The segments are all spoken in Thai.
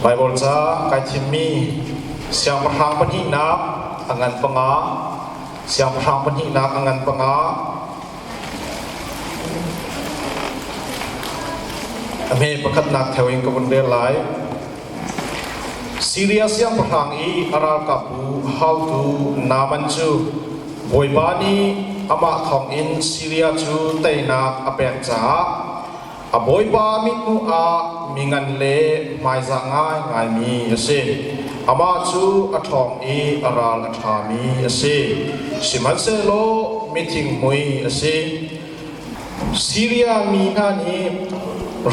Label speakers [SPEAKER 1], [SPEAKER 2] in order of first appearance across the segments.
[SPEAKER 1] Bible cha kai thimi siang prang pani nak angan panga siang prang pani nak angan panga ame pakat nak thewing ko bun lai Syria siang prang I aral kapu how to naman chu boybani ama thong in Syria chu tai nak apek cha a boyba mit nu a mingan le mai za ngai ngai mi ase ama chu a thong I aral a tha mi ase siman se lo meeting moi ase Syria mi na ni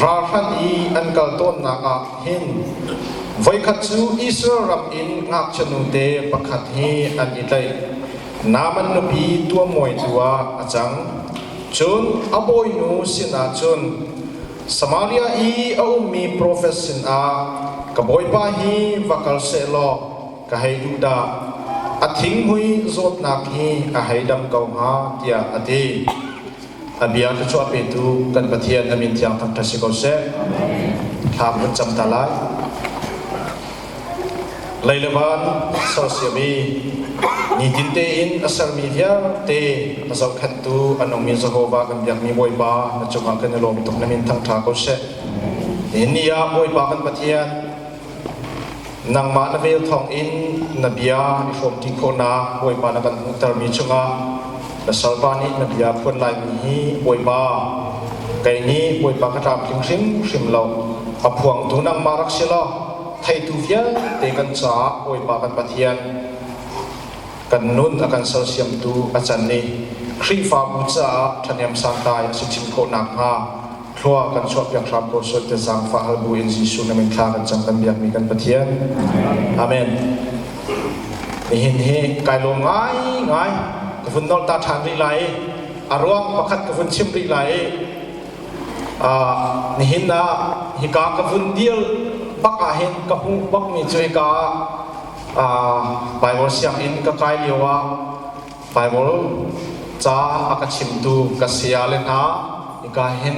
[SPEAKER 1] ra khan I an kal ton na ka hin voi khat chu Israel ram in ngak chanu te pakhat hi an I lai naman no pi tua moi tua achang chun aboy nu sina chun Samaria I mi profession a kaboy pa hi vakal se lo ka hai duda athing hui zot nak hi a hai dam kau ha tia ati abia ka chu ape tu kan pathian amin tiang tham thasi ko se tham cham talai Lailaban sosiami ni tinte in asar media te asal khantu anong mi Jehova kan biak mi boy ba na chunga kan lom tok namin thang tha ko se enia boy ba kan pathian nang ma na vel thong in nabia ni som ti ko na boy ba na kan tar mi chunga asal ba ni nabia pun lai mi boy ba kai ni boy ba ka tham sim lo aphuang tu nang marak sila thay tu vial te kan cha oi pa kan pathian kan nun akan sal siam tu achan ni khri fa bu cha thaniam sang tai sichim ko nak ha thua kan chop yak ram ko so te sang fa hal bu in jisu na min kha kan cham kan biak mi kan pathian amen ni hin he kai lo ngai ka fun nol ta than ri lai arwang pakhat ka fun chim ri lai ni hin na hi ka fun deal bak ahin kapu bak mi chui ka Bible siang in ka kai liwa Bible cha akachim tu kasialen ha ikahin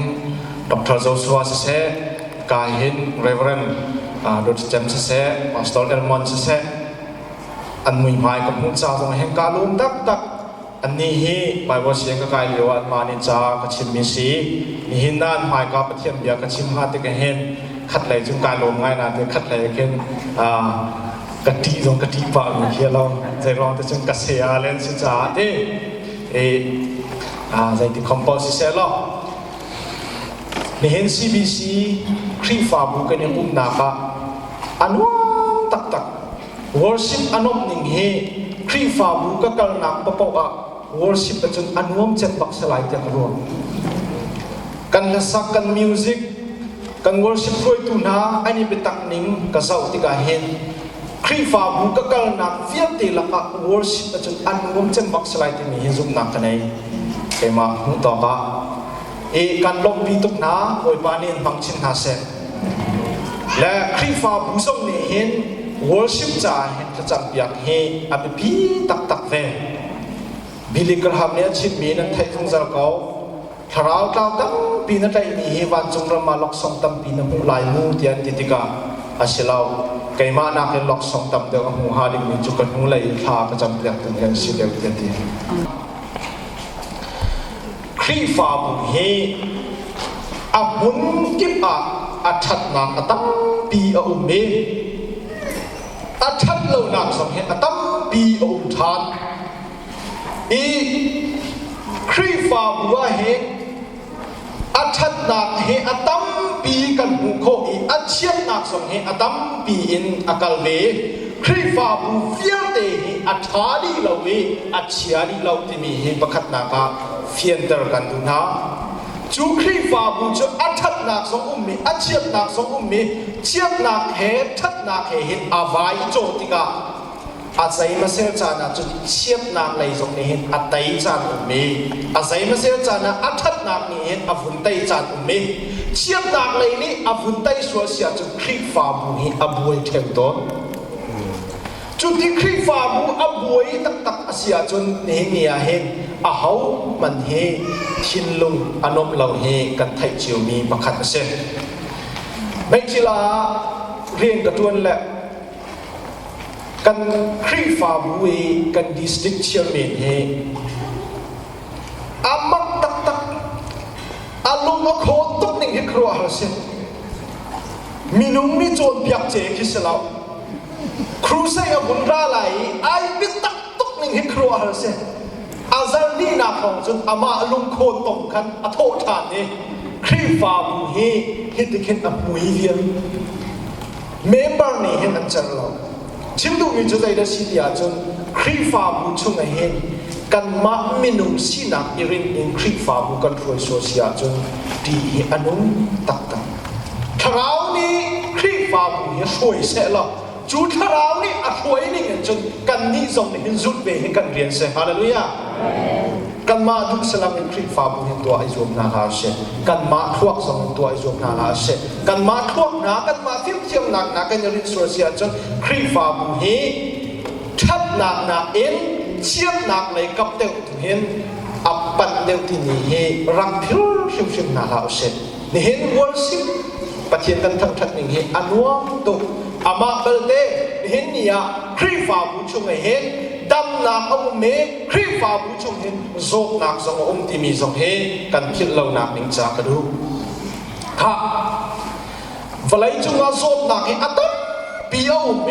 [SPEAKER 1] Dr. Joshua se kahin Reverend Dr. James se Pastor Elmon se an mui mai kapu cha song hen ka lum tak ani hi Bible siang ka kai liwa mani cha kachim mi si ni hinan mai ka pathian bia kachim ha te ka hen khát lấy chúng ta lồng ngay là thì khát lấy cái cắt đi giống cắt đi vào mình kia lo rồi lo thì chúng cắt xe lên xin trả thế rồi thì compose xe lo nên CBC khi phá bu cái niệm bụng nạp anh tak tak worship anom ning he khi phá bu cái cal nạp bao worship cái chúng anh chân bạc sẽ lại tiếng luôn kan là sắc kan music kan worship khoi tu na ani betak ning ka zau ti ka hen khri fa bu ka kal na fiam ti la ka worship achun an ngom chen bak salai ti mi hizum na ka nei kema hu to ka kan lom pi tuk na oi panin bang chin ha se la khri fa bu song ne hen worship cha hen ka chang piak he abi pi tak ve bilikal ham ne chit mi nan thai thung zal ko Harau tau tam pina tai ni hewan jungram malok song tam pina mu lai mu tian titika asilau kaima na ke lok song tam de mu haling mi chukan mu lai tha ka jam plek tung kan si de ti khri fa bu he abun kip a athat na atam pi a me athat lo na song he atam pi a than khri fa bu he athat nak he atam pi kan hu kho achiat nak song he atam pi in akal ve khri fa bu fial te he athari lo ve achiari lo ti mi he pakhat na ka fian ter kan du na chu khri fa bu chu athat nak song mi achiat nak song mi chiat nak he that nak he hin avai cho ti ka azai ma sel chana chu chiat nak lai song ni hin atai chan mi azai ma sel chana athat nak ni hin avun tai chan mi chiat nak lai ni avun tai so sia chu khri fa bu hi abuai them don chu ti khri fa bu abuai tak asia chun ni nia hen a hau man he thin lung anop lo he kan thai chiu mi pakhat se mai chila เรียนกระตุ้นแหละกันครีฟาบุยกันดิสตริกเชียร์เมนเฮอามักตักตักอารมณ์โคตรตุกหนึ่งให้ครัวหาเส้นมีนุ่มนี่โจนเปียกเจคิสลาวครูใส่อาบุญราไหลไอ้ปิดตักตุกหนึ่งให้ครัวหาเส้นอาจารย์นี่นาของจนอามาลุงโคตรตรงกันอโทษฐานนี่ครีฟาบุเฮฮิตเข็นอับมุยเวียนเมมเบอร์นี่เห็นอันจังเราชิมดูมีจุดใดได้สิเดียจนครีฟาบุชุ่งเห็นกันมามินุมสีนักอิรินอินครีฟาบุกันรวยโซเชียจนดีอนุตักตักคราวนี้ครีฟาบุเฮช่วยเสร็จแล้วจุดคราวนี้อช่วยนี่เงินจนกันนี่ส่งเห็นจุดเวให้กันเรียนเสร็จฮาเลลูยากันมาทุกสลับเป็นครีฟาบุเห็นตัวไอโซมนาลาเสร็จกันมาทวกส่งตัวไอโซมนาลาเสร็จกันมาทวกนากันมาฟิมเทียมหนักกันยรินโซเชียจนครีฟาบุเฮทับหนักเอ็นเชี่ยมหนักเลยกับเด็กเห็นอับปันเด็กที่นี่เฮรักพิวชิมนาลาเสร็จนี่เห็นวอลซิมปะเทียนกันทั้งทัดหนึ่งเฮอันวงตุอามาเบลเดเห็นนี่อะครีฟาบุชงเห็นดำนักอมเมครีฟาบุชงเห็นโจกนักสงอมที่มีสงเฮกันพิลเหล่านักนิงจากระดูค่ะเวลาจุงอาโจกนักเฮอัตปีอมเม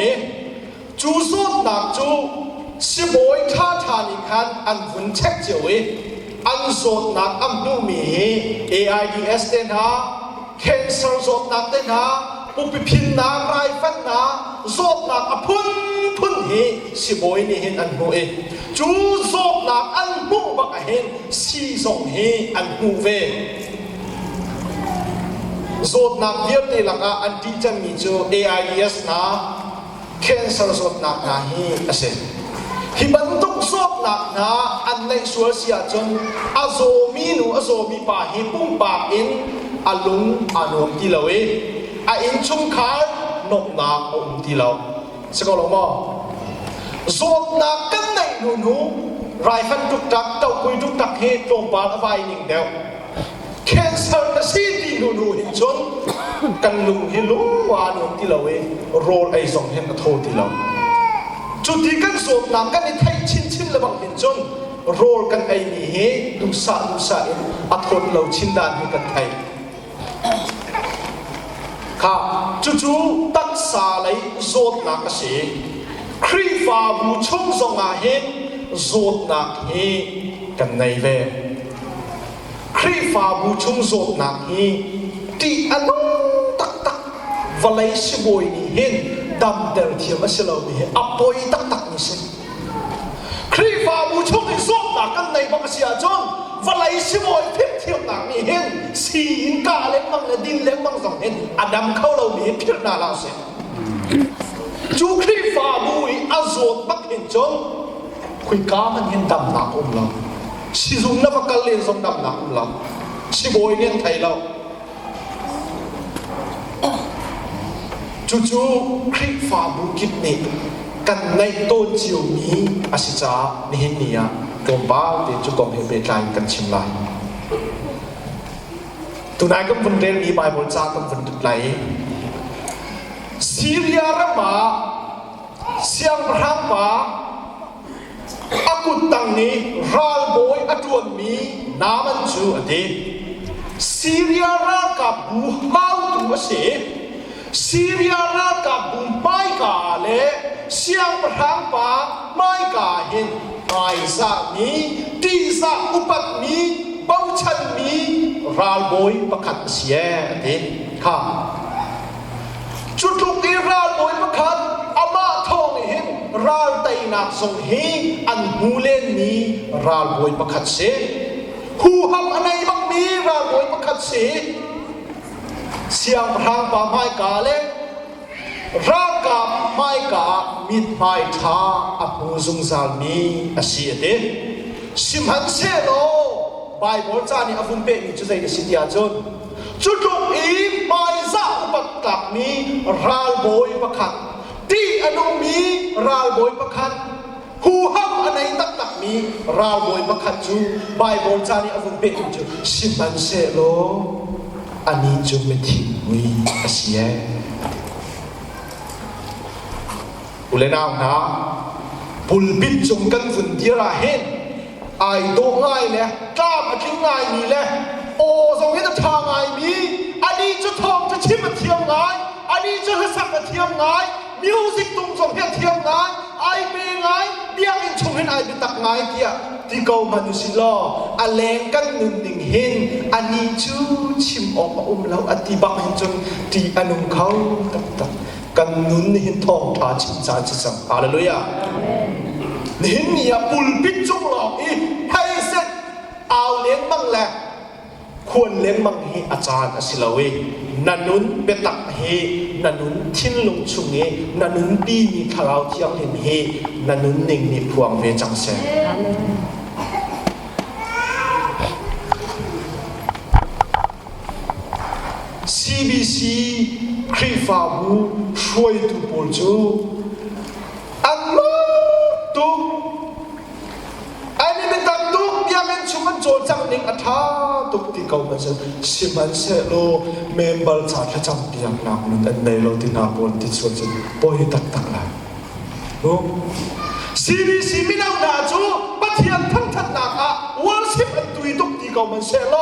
[SPEAKER 1] จูโจกนักจูสิบอยท่าทานิคันอันวุ่นเช็คเจวิอันโจกนักอัมดูมี AIDS เดนฮา cancer โจกนักเดนฮาปุบพินนาไรฟันนาโจกนักอพุนพุนเฮสิบอยนี่เห็นอันโมเอจูโจกนักอันมุบักเห็นสีสงเฮอันมูเวโจกนักเดียวตีลักอันที่จะมีจู AIDS นา cancer โจกนักนาเฮอเซฮิบันตุกโจกนักนาอันในสัวเสียจนอาโซมีนูอาโซมีป่าฮิปุงปากอินอาลุงอานวมที่เราเออาอินชุมขานนกนาอมที่เราสกอลงมาโจกนักกันในนูไรฟันทุกตักเต้าคุยทุกตักเฮตรงปาละไฟนิ่งเดียวแคนเซอร์นะซีดีนูเห็นจนกันลุงเฮลุงวานวมที่เราเอโรลไอส่งเห็นกระโทษที่เราจุดที่กันโจกนักกันในไทยชิ้นละบางเห็นจนโรลกันไอนี่เฮดูสะเอ็นอัทนเราชิ้นดานให้กันไทยค่ะจู่ๆตัดสาเลยโจดนักเสียครีฟาบูชงส่งมาเห็นโจดนักเฮกันในเวครีฟาบูชงโจดนักเฮที่อนุตักวลัยสิบอยนี่เห็นดำเดลเทียมเสลามีอัปปอยตักนี่สิครีฟาบูชงให้โจดนักกันในบางเสียจนวลัยสิบอยพิเทียมหนักนี่เห็นสีอินกาเล็กมังและดินเล็กมังสองเห็นอดัมเข้าเรามีพิจารณาเราเสียจูครีฟาบุยอาโจดบักเห็นจนคุยกามันเห็นดำหนักเราสิจุนนับกันเลี้ยงสมดำหนักเราสิบอยเนี่ยไทยเราจู่ครีฟาบุกิดนี่กันในต้นจิวมีอาศิจานี่เห็นเนี่ยตรงบ้าเป็นจุกองเฮเบกายกันชิมลายตัวนายก็มันเรียนมีใบบอลจ้าก็มันดุไหลซีเรียระมาเสียงพระมาอากุตังนี้รัลบอยอดวนมีน้ำมันจูอดีซีเรียระกับบูฮาวตัวเสซีเรียระกับบูไม่กาเลเสียงพระมาไม่กาเห็นไอซามีตีซาอุปัตมีเบาชันมีรัลบอยประคัตเสียเด็ค่ะจุดทุกที่รัลบอยประคัตอามาทองเห็นรัลไตนักส่งเฮอันหูเล่นมีรัลบอยประคัตเสียหูหับอะไรบักมีรัลบอยประคัตเสียเสียงพรางป่าไม้กาเล่รักกับไม้กามิดไม้ท่าอภูซุงซาลมีอาเซียเดสิมหันเซโลไบเบิลจานี่อาฟุนเปมีจุดใดก็สิทธิอาจนจุดตรงอีไม้ซาอุปตักมีรัลบอยประคัตที่อนุมีรัลบอยประคัตหูหับอะไรตักมีรัลบอยประคัตจูไบเบิลจานี่อาฟุนเปมีจุดสิมหันเซโลอันนี้จุดไม่ทิ้งวิอาเซีย อุเลนาวนะปุลบิดจงกันฝุ่นเดียระเห็นไอโดง่ายเลยกล้ามาทิ้งง่ายมีเลยโอ้สงเห็นทางง่ายมีอันนี้จะทองจะชิมมาเทียมง่ายอันนี้จะสักมาเทียมง่ายมิวสิกตุ้งสงเห็นเทียมง่ายไอเป็นง่ายเดียงอินชงเห็นไอเป็นตักง่ายเดียที่เกามันอยู่สิล้ออันแรงกันหนึ่งเห็นอันนี้จูชิมออกมาแล้วอธิบายจนที่อนุเขาตักกันนุนเห็นทองทาชิมจานจิสังฮาเลลูยาเห็นเนี่ยปุลปิดจงหลอกอีให้เสร็จเอาเลี้ยงมั่งแหละควรเลี้ยงมั่งให้อาจารย์อศิลเวนันนุนเปตักเฮนันนุนทิ้งลงชุงเฮนันนุนดีมีคาราวเที่ยงเห็นเฮนันนุนหนึ่งมีพวงเวจังเซCBC ครีฟาบูช่วยตุปลจูอันนู้ตุอันนี้เป็นตักตุกยังเป็นชุมันโจจังหนึ่งอัฐาตุกที่เขามันจะสิมันเสโลเมมเบอร์จัดจำเตียงนักนุ่นอันในโลที่นาบนที่ส่วนจะปล่อยตักเลยโอ้ CBC ไม่น่าหนาจูปัทยันทั้งทัดนักอ่ะวันสิบอันตุยตุกที่เขามันเสโล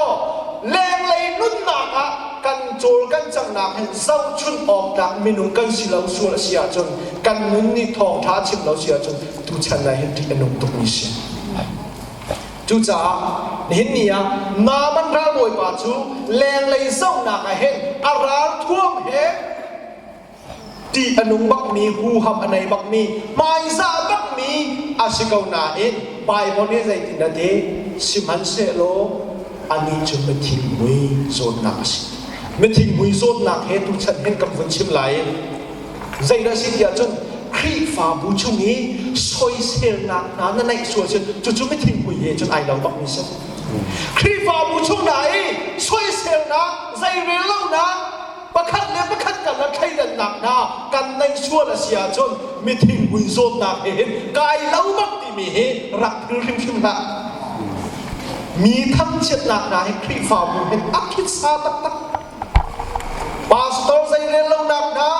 [SPEAKER 1] แรงเลยนุ่นนักอ่ะกันโจรกันจังหนักเห็นเศร้าชุนออกจากเมนูกันสิเราส่วนเสียจนกันนุ่นนี่ทองท้าชิมเราเสียจนดูฉันในเห็นที่อนุตุนิเสียจูจ่าเห็นเนี่ยนามันราบวยป่าจูแรงเลยเศร้าหนักเห็นอาราท่วมเหตุที่อนุบักมีหูหำอันไหนบักมีไม่ซาบักมีอาศิกาวนาเองไปบนนี้ใจตินาเดสิมันเสโลอันนี้จะไม่ทิ้งมือโซนหนักสิไม่ทิ้งมือโซนหนักเหตุทุกฉันเห็นกับคนชิมไหลใจเราสิเดียจนครีฟ้าบูช่วงนี้ซอยเซลหนักนั้นในส่วนจุดไม่ทิ้งมือเหตุจนไอเราบักมีสักครีฟ้าบูช่วงไหนซอยเซลนะใจเรียนเล่านะประคัดเลี้ยประคัดกันแล้วใครเดินหนักนะกันในช่วงเสียจนไม่ทิ้งมือโซนหนักเหตุกายเล่าบักที่มีเหตุรักคือริมชิมละมีทั้งเช็ดหนักหนาให้ครีฟ้าบูเป็นอักขิดซาตักปาสตอร์ใจเรียนเล่าหนักนะ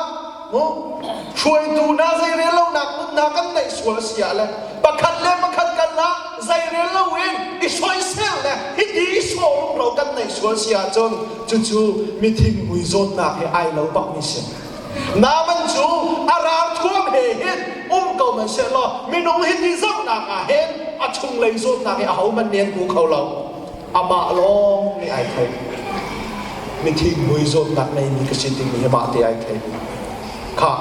[SPEAKER 1] ช่วยดูนะใจเรียนเล่าหนักมึงหนักกันในส่วนเสียเลยประคัดเลี้ยประคัดกันนะใจเรียนเล่าเองอีช่วยเซลเลยฮิดีโซ่เรากันในส่วนเสียจนจู่ๆมีทิ้งมือโซนหนักให้ไอเราบักมีเสียน้ำมันจูอาราท่วมเหตุเก่ามันเสียล้อมีน้องฮิดีโซนหนักเห็นอาชงเลยโซนหนักให้เขามันเนียนกูเขาเราอามาลองในไอไทยมีทิ้งมือโซนหนักในมีกระสิทธิ์มีมาที่ไอไทยค่ะ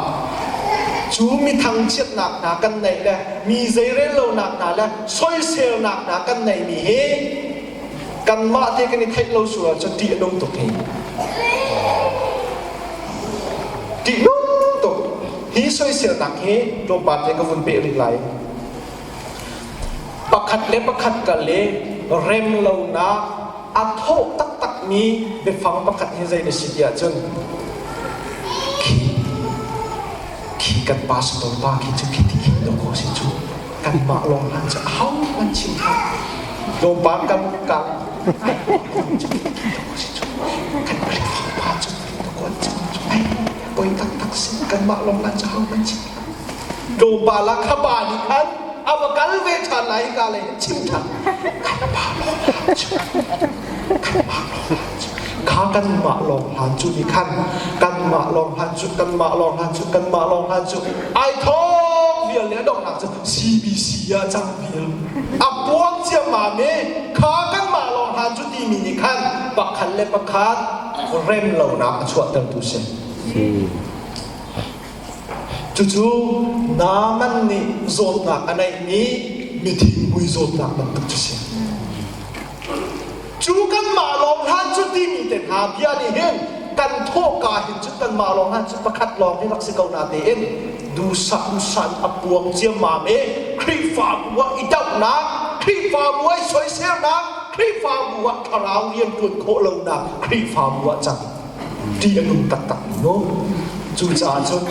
[SPEAKER 1] จูมีทางเช็ดหนักหนากันไหนเลยมีใจเร่เราหนักหนาเลยช่วยเซลหนักหนากันไหนมีเฮกันมาที่กันในไทยเราสัวจะตีนงตกเฮตีนงตกฮีช่วยเซลหนักเฮโรงพยาบาลที่กวุ่นเปริไลประคัดเล็บประคัดกันเล่เร่มเราหนาอัดโทษตักมีไปฟังประคัดให้ใจในสิทธิ์จนขี้กันปาสตอป้าขี้จุขี้ที่ขี้ดอกสิจุกันมาลองหันจะเอามันชิมครับโยมบ้านกันกันจุขี้ที่ดอกสิจุกันไปฟังป้าจุดอกจุไอ้ปอยตักสิกันมาลองหันจะเอามันชิมโยมบ้านละขบานิคันเอากันเวชาไหนกันเลยชิมทันกันมาลองหันจุกันมาลองหันจุข้ากันมาลองหันจุนี่ขันกันมาลองหันจุกันมาลองหันจุกันมาลองหันจุไอ้ท้องเวียนเลี้ยดอกหนักจะ CBC อะจังเวียนอับปวงเจียมาเมข้ากันมาลองหันจุดีมีนี่ขันปักขันเล็บปักขัดเร่มเหล่านักชวดเติมตุเชนจู่ๆน้ำมันนี่โซนหนักอันไหนนี้มีทิ้งมือโซนหนักมันตุเชนจูกันมาลองหันจุดที่มีแต่หาเบียนี่เห็นกันโทษกาเห็นจุดกันมาลองหันจุดประคัดลองให้รักษาเกานาเดนดูสันอปวงเจียมาเมครีฟ้าบัวอีเจ้านะครีฟ้าบัวสวยเสียนะครีฟ้าบัวคาราวเรียนตุนโคเลนะครีฟ้าบัวจังดีอนุตักโนจูจ่าจน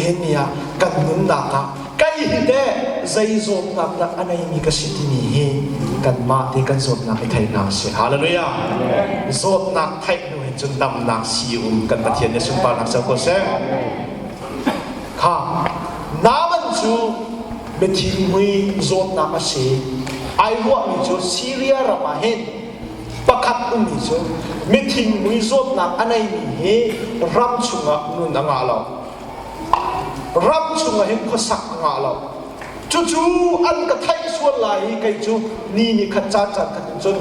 [SPEAKER 1] เห็นเนี่ยกันนุนนักใกล้เห็นได้ใจโซนนักอันไหนมีกสิทธิ์นี้กันมาที่กันโซนนักไทยนาเสียฮาเลลูยาโซนนักไทยหน่วยจนดำนักซีกันประเทศในสุพรรณเจ้าก็เสียค่ะน้ำมันจ
[SPEAKER 2] จูเบทิงมุยโจดนักเสียไอรัวมีจูซีเรียรามาเห็นประคัดมีจูเบทิงมุยโจดนักอันไหนมีรำชุงะนุนอ่างเรารำชุงะเห็นข้อสักอ่างเราจูอันกระไทยส่วนไหลไกจูนี่ขจัดจัดกันจน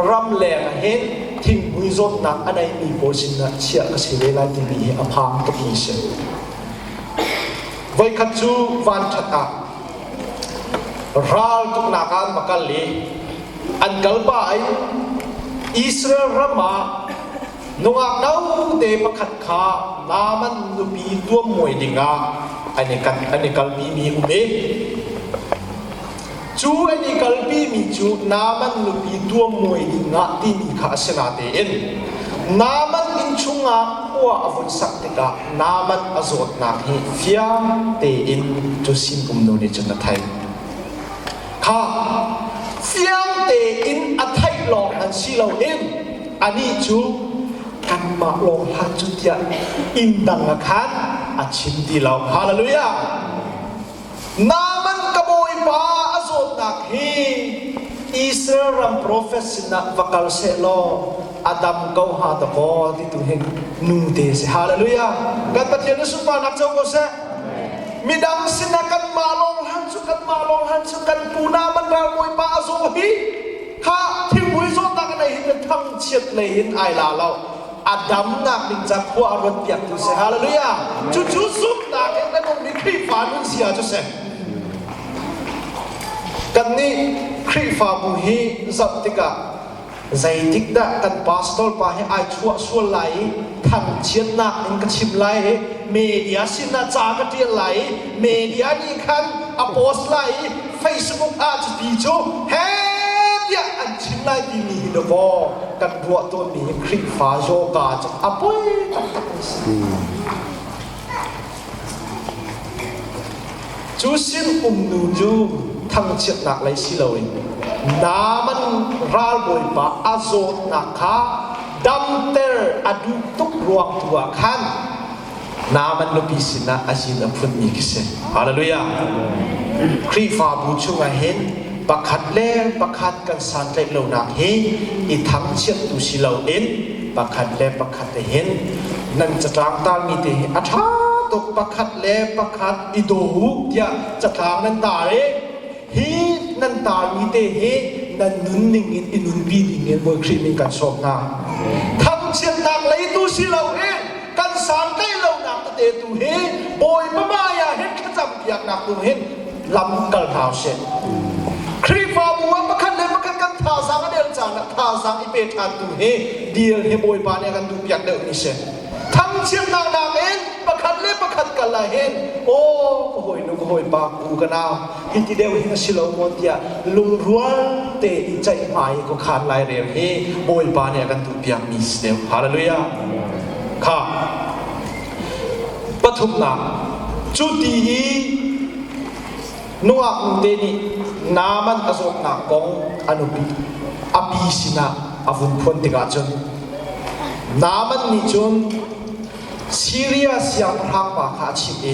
[SPEAKER 2] รำแรงเห็นทิ้งมุยโจดนักอันไหนมีโบสินะเชื่อกสิเวลาที่มีอภามตุกีเชไว้ขัดจูวันชัดรัลตุกนักอันมาคัลลีอันกัลบาอิอิสราเอลรามานุ่งอักดาวเดปขัดขานามันนุบีตัวมวยดิงาอันนี้กัลบีมีอุเบจูอันนี้กัลบีมีจูนามันนุบีตัวมวยดิงาที่มีข้าศึกนาเตอินนามันอินชุงอาหัวอวุธสักติกานามันอโศกนักฮิฟิยามเตอินจุสินกุมโนเนจุนไทยข้าฟิยามเตอินอัไทยหลอกอันสิเราเองอันนี้จูกันมาลงหันจุดยาอินดังขันอาชิมดีเราฮาเลลูยานามันกบอยปาอโศกนักฮิอิสราเอลโปรเฟสซินาวักลเซโลอาดัมเขาหาตะกอที่ตุเห็นนุ่งเตสฮาเลลูยากันปะเทียนสุภานักเจ้าก็เสมีดังสินะกันมาลงหันสุกันปูนามันเรามวยปาอโศฮีข้าที่มวยโซตักในหินทั้งเฉียดเลยหินไอลาเราอาดัมนักนิจักหัวอารมณ์เปียกตุเสฮาเลลูยาจู่สุดนักเองแต่ตรงนี้ครีฟานุนเสียจุเสกันนี้ครีฟาบุฮีจับติกาใจติกดะกันพาสตอร์พาให้ไอชัวส่วนไหลทั้งเชียนนักอินกชิมไหลเมีเดียสินะจากเทียนไหลเมีเดียนี่คันอโพสไหลเฟซบุ๊กอาจจะดีจูเฮ้ยอันชิมไหลที่มีดอกกันรัวตัวนี้คลิปฟ้าโยกาจะอภัยจูสินนูจูทั้งเชียนนักไหลสิเราเองนามันรัลบอยปะอาโซนักข้าดัมเตอร์อดุตุกรวงตัวขันนามันนบิสินะอาจินอพุนมีกิเซฮาเลลูยาครีฟาบูชุงเห็นปักขัดเล่ปักขัดกันสันเล็กเหล่านักเห็นอีทั้งเชียตุสิเหล่าเอ็นปักขัดเล่ปักขัดเห็นนั่นจะตามตามมีเตอัฐาตกปักขัดเล่ปักขัดอิโดหุยะจะตามนั่นตาเรฮีนั่นตามีเตเฮนั่นนุนนิ่งอินุนบีดิ่งเงินบอยครีมิกันชอบนาทั้งเชียนนักเลยตุสิเหล่าเอ็นกันสารได้เหล่านักเตตุเฮบอยป้ามายาเห็นขจำอยากนักตุเห็นลำกัลหาวเชนครีฟาบัวประคันเลยประคันกันท่าสังเดียลจานะท่าสังอิเปทันตุเฮเดียลเฮบอยปาเนี่ยกันตุอยากเดินนิเชนทั้งเชียนนักนักเอ็นประคันเลยประคันกันละเห็นโอ้ก็หอยนุก็หอยปากกูกันเอาฮิติเดียวหินสิลมดยาลุงรัวเตะใจหมายก็ขาดลายเรียงเฮบอยปาเนี่ยกันตุอยากมิสเดียวฮาเลลูยาข้าปฐุมนาจุดที่นัวอุเดนีนามันอโศกนักกองอนุบิอภิสินะอวุธพลติกาจนนามันนิจนซีเรียเสียงพลังปาขาชิเอ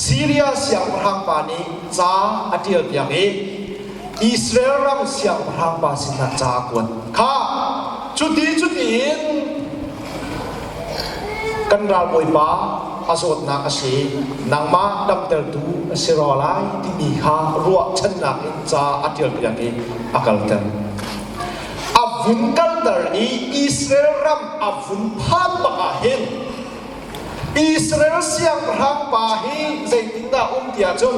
[SPEAKER 2] ซีเรียเสียงพลังปานี้จ้าอดีตอย่างเออิสราเอลรัมเสียงพลังปาสินะจากวนข้าจุดที่กันราบอยปาอาโศกนักสีนางมาดำเตลตูเสรอไลที่มีข้ารัวชนะอินจาอดีตอย่างเออักลเตลอาวุธกันเตอร์อิสราเอลรัมอาวุธพันบาเฮนอิสราเอลเสียงพลังปาฮีใจตินดาเตียจน